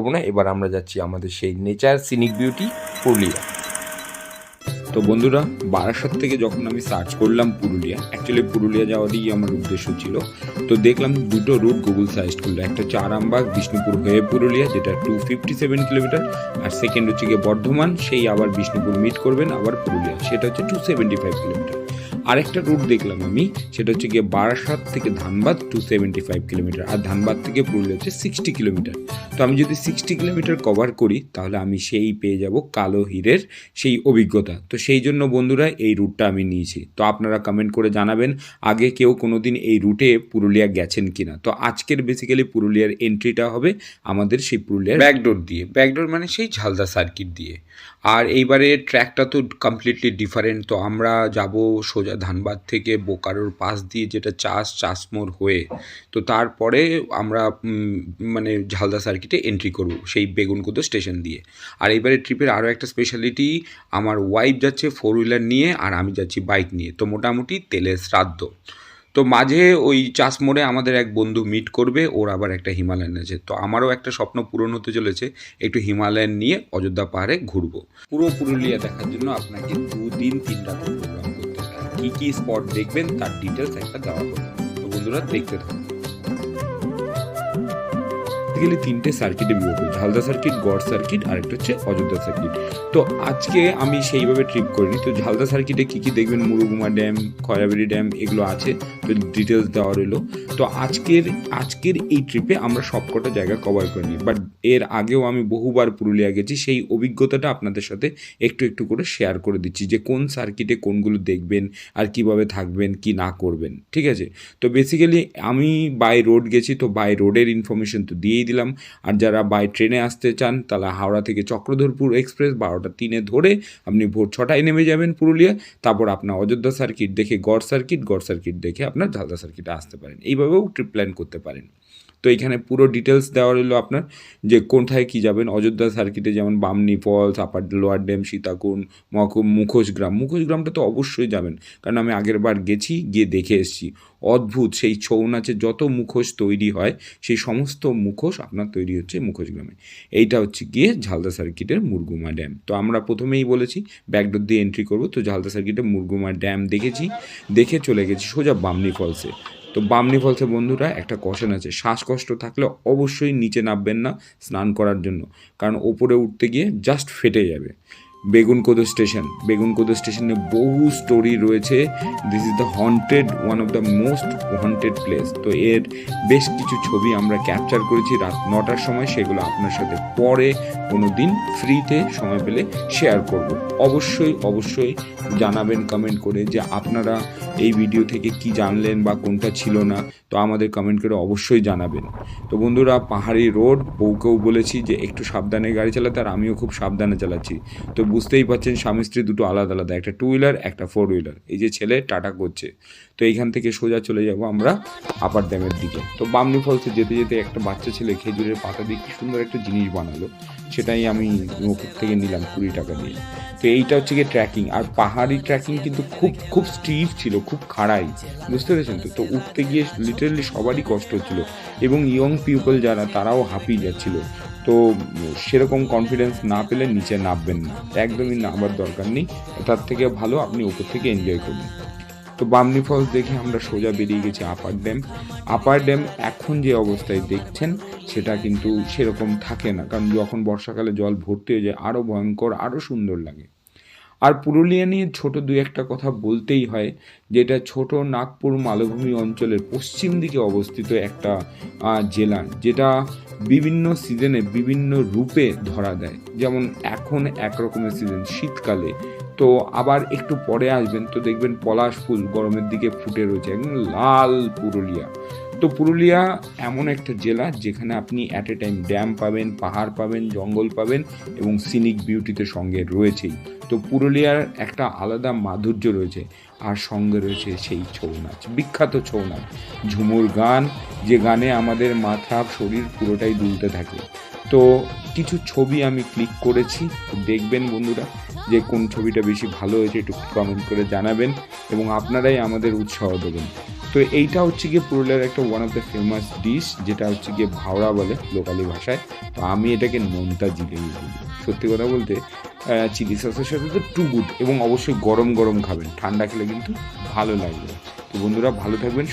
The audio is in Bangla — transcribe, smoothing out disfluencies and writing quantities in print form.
করবো না, এবার আমরা যাচ্ছি আমাদের সেই নেচার সিনিক বিউটি পুরুলিয়া। তো বন্ধুরা, বারাসাত থেকে যখন আমি সার্চ করলাম পুরুলিয়া, অ্যাকচুয়ালি পুরুলিয়া যাওয়ারই আমার উদ্দেশ্য ছিল। তো দেখলাম দুটো রুট গুগল সাজেস্ট করলো, একটা হচ্ছে আরামবাগ বিষ্ণুপুর হয়ে পুরুলিয়া, যেটা 257 কিলোমিটার, আর সেকেন্ড হচ্ছে গিয়ে বর্ধমান, সেই আবার বিষ্ণুপুর মিট করবেন আবার পুরুলিয়া, সেটা হচ্ছে 275 কিলোমিটার। আরেকটা রুট দেখলাম আমি, সেটা হচ্ছে গিয়ে বারাসাত থেকে ধানবাদ 275 কিলোমিটার, আর ধানবাদ থেকে পুরুলিয়া হচ্ছে 60 কিলোমিটার। তো আমি যদি 60 কিলোমিটার কভার করি তাহলে আমি সেই পেয়ে যাব কালো হীরের সেই অভিজ্ঞতা। তো সেই জন্য বন্ধুরা এই রুটটা আমি নিয়েছি। তো আপনারা কমেন্ট করে জানাবেন আগে কেউ কোনো দিন এই রুটে পুরুলিয়া গেছেন কিনা। তো আজকের বেসিক্যালি পুরুলিয়ার এন্ট্রিটা হবে আমাদের সেই পুরুলিয়ার ব্যাকডোর দিয়ে, ব্যাকডোর মানে সেই ঝালদা সার্কিট দিয়ে। আর এইবারে ট্র্যাকটা তো কমপ্লিটলি ডিফারেন্ট। তো আমরা যাব সোজা ধানবাদ থেকে বোকারোর পাশ দিয়ে, যেটা চাষমোড় হয়ে, তো তারপরে আমরা মানে ঝালদা সার্কিটে এন্ট্রি করব সেই বেগুনকুদো স্টেশন দিয়ে। আর এইবারে ট্রিপের আরও একটা স্পেশালিটি, আমার ওয়াইফ যাচ্ছে 4 হুইলার নিয়ে আর আমি যাচ্ছি বাইক নিয়ে। তো মোটামুটি তেলের শ্রাদ্ধ। তো মাঝে ওই চাষমোড়ে আমাদের এক বন্ধু মিট করবে, ওর আবার একটা হিমালয়ান আছে। তো আমারও একটা স্বপ্ন পূরণ হতে চলেছে, একটু হিমালয়ান নিয়ে অযোধ্যা পাহাড়ে ঘুরবো। পুরো পুরুলিয়া দেখার জন্য আপনাকে 2 দিন 3 রাতের প্রোগ্রাম করতে হবে। কী কী স্পট দেখবেন তার ডিটেলস একটা দেওয়া হবে। তো বন্ধুরা দেখতে থাকুন। বেসিক্যালি 3টে সার্কিটে বিভক্ত, ঝালদা সার্কিট, গড় সার্কিট, আর একটা হচ্ছে অযোধ্যা সার্কিট। তো আজকে আমি সেইভাবে ট্রিপ করিনি। তো ঝালদা সার্কিটে কী কী দেখবেন, মুরুগুমা ড্যাম, খয়রাবেড়ি ড্যাম, এগুলো আছে, তো ডিটেলস দেওয়া রইলো। তো আজকের এই ট্রিপে আমরা সবকটা জায়গা কভার করিনি, বাট এর আগেও আমি বহুবার পুরুলিয়া গেছি, সেই অভিজ্ঞতাটা আপনাদের সাথে একটু একটু করে শেয়ার করে দিচ্ছি, যে কোন সার্কিটে কোনগুলো দেখবেন আর কিভাবে থাকবেন কি না করবেন, ঠিক আছে। তো বেসিক্যালি আমি বাই রোড গেছি, তো বাই রোডের ইনফরমেশন তো দিয়েই দিলাম। আর যারা বাই ট্রেনে আসতে চান তাহলে হাওড়া থেকে চক্রধরপুর এক্সপ্রেস 12:03 ধরে আপনি ভোর 6টায় নেমে যাবেন পুরুলিয়া। তারপর আপনার অযোধ্যা সার্কিট দেখে গড় সার্কিট দেখে আপনার ঝালদা সার্কিটে আসতে পারেন। এইভাবেও ট্রিপ প্ল্যান করতে পারেন। তো এখানে পুরো ডিটেলস দেওয়া রইলো আপনার, যে কোথায় কী যাবেন। অযোধ্যা সার্কিটে যেমন Bamni falls, upper lower dam, Sitakund, মুখোশগ্রামটা তো অবশ্যই যাবেন, কারণ আমি আগের বার গেছি, গিয়ে দেখে এসেছি। অদ্ভুত সেই ছৌ নাচে যত মুখোশ তৈরি হয়, সেই সমস্ত মুখোশ আপনার তৈরি হচ্ছে মুখোশগ্রামে। এইটা হচ্ছে গিয়ে ঝালদা সার্কিটের মুরগুমা ড্যাম। তো আমরা প্রথমেই বলেছি ব্যাকডোর দিয়ে এন্ট্রি করব। তো ঝালদা সার্কিটে মুরগুমা ড্যাম দেখে চলে গেছি সোজা বামনি ফলসে। তো বামনি ফলসে বন্ধুরা একটা কশন আছে, শ্বাসকষ্ট থাকলে অবশ্যই নিচে নামবেন না স্নান করার জন্য, কারণ ওপরে উঠতে গিয়ে জাস্ট ফেটে যাবে। বেগুনকোদো স্টেশনে বহু স্টোরি রয়েছে। This is the one of the most haunted place. তো এর বেশ কিছু ছবি আমরা ক্যাপচার করেছি রাত 9টার সময়, সেগুলো আপনার সাথে পরে কোনো দিন ফ্রিতে সময় পেলে শেয়ার করব। অবশ্যই জানাবেন কমেন্ট করে যে আপনারা এই ভিডিও থেকে কি জানলেন বা কোনটা ছিল না। তো আমাদের কমেন্ট করে অবশ্যই জানাবেন। তো বন্ধুরা, পাহাড়ি রোড, বউকেও বলেছি যে একটু সাবধানে গাড়ি চালাতে, আর আমিও খুব সাবধানে চালাচ্ছি। তো বুঝতেই পারছেন স্বামী স্ত্রী দুটো আলাদা, একটা 2 হুইলার একটা 4 হুইলার। এই যে ছেলে টাটা করছে। তো এইখান থেকে সোজা চলে যাব আমরা আপার ড্যামের দিকে। তো বামনি ফলসে যেতে যেতে একটা বাচ্চা ছেলে খেজুরের পাতা দিয়ে কি সুন্দর একটা জিনিস বানালো, সেটাই আমি ওপর থেকে নিলাম 20 টাকা দিয়ে। তো এইটা হচ্ছে গিয়ে ট্র্যাকিং, আর পাহাড়ি ট্র্যাকিং কিন্তু খুব স্টিফ ছিল, খুব খাড়াই, বুঝতে পেরেছেন তো। উঠতে গিয়ে লিটারালি সবারই কষ্ট হচ্ছিল, এবং ইয়ং পিপল যারা, তারাও হাঁপিয়ে যাচ্ছিল। তো সেরকম কনফিডেন্স না পেলে নিচে নামবেন না, একদমই নামার দরকার নেই। তার থেকে ভালো আপনি উপর থেকে এনজয় করুন। তো বামনি ফলস দেখে আমরা সোজা বেরিয়ে গেছি আপার ড্যাম। এখন যে অবস্থায় দেখছেন সেটা কিন্তু সেরকম থাকে না, কারণ যখন বর্ষাকালে জল ভর্তি হয়ে যায় আরও ভয়ঙ্কর, আরও সুন্দর লাগে। আর পুরুলিয়া নিয়ে ছোট 2-1টা কথা বলতেই হয়, যেটা ছোট নাগপুর মালভূমি অঞ্চলের পশ্চিম দিকে অবস্থিত একটা জেলা, যেটা বিভিন্ন সিজনে বিভিন্ন রূপে ধরা দেয়। যেমন এখন একরকমের সিজন শীতকালে, তো আবার একটু পরে আসবেন তো দেখবেন পলাশ ফুল গরমের দিকে ফুটে রয়েছে, একদম লাল পুরুলিয়া। তো পুরুলিয়া এমন একটা জেলা যেখানে আপনি অ্যাট এ টাইম ড্যাম পাবেন, পাহাড় পাবেন, জঙ্গল পাবেন, এবং সিনিক বিউটিতে সঙ্গে রয়েছেই। তো পুরুলিয়ার একটা আলাদা মাধুর্য রয়েছে, আর সঙ্গে রয়েছে সেই ছৌ নাচ, বিখ্যাত ছৌ নাচ, ঝুমুর গান, যে গানে আমাদের মাথা শরীর পুরোটাই দুলতে থাকে। তো কিছু ছবি আমি ক্লিক করেছি, দেখবেন বন্ধুরা যে কোন ছবিটা বেশি ভালো হয়েছে, একটু কমেন্ট করে জানাবেন, এবং আপনারাই আমাদের উৎসাহ দেবেন। তো এইটা হচ্ছে গিয়ে পুরুলিয়ার একটা one of the famous dish, যেটা হচ্ছে গিয়ে ভাওড়া বলে লোকালি ভাষায়। তো আমি এটাকে নোনতা জিলেবি বলি। সত্যি কথা বলতে চিলি সসের সাথে তো টু গুড, এবং অবশ্যই গরম গরম খাবেন, ঠান্ডা খেলে কিন্তু ভালো লাগবে। তো বন্ধুরা ভালো থাকবেন।